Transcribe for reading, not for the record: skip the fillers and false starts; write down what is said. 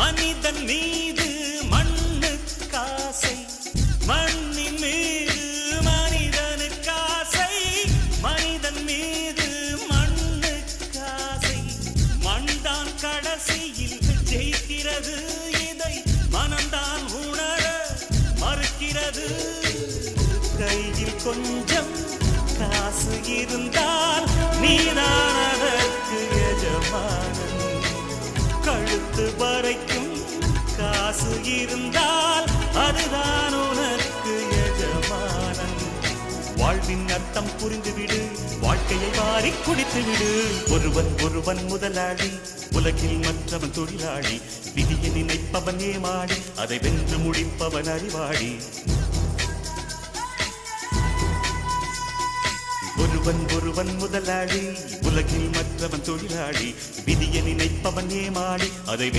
மனிதன் மீது மண்ணு காசை, மண்ணின் மீது மனிதனு காசை, மனிதன் மீது மண்ணு காசை. மண்தான் கடைசியில் ஜெயிக்கிறது, இதை மனம்தான் உணர மறுக்கிறது. கையில் கொஞ்சம் காசு இருந்தால் நீதான் அதற்கு எஜமானன். கழுத்து வரைக்கும் காசு இருந்தால் அதுதான் உனக்கு எஜமானன். வாழ்வின் அர்த்தம் புரிந்துவிடு, வாழ்க்கையை வாரி குடித்து விடு. ஒருவன் ஒருவன் முதலாளி, உலகில் மற்றவன் தொழிலாளி. விதியை நினைப்பவன் ஏமாடி, அதை வென்று முடிப்பவன் அறிவாளி. ஒருவன் ஒருவன் முதலாளி, உலகில் மற்றவன் தொழிலாளி. விதியை நினைப்பவன் ஏமாடி, அதை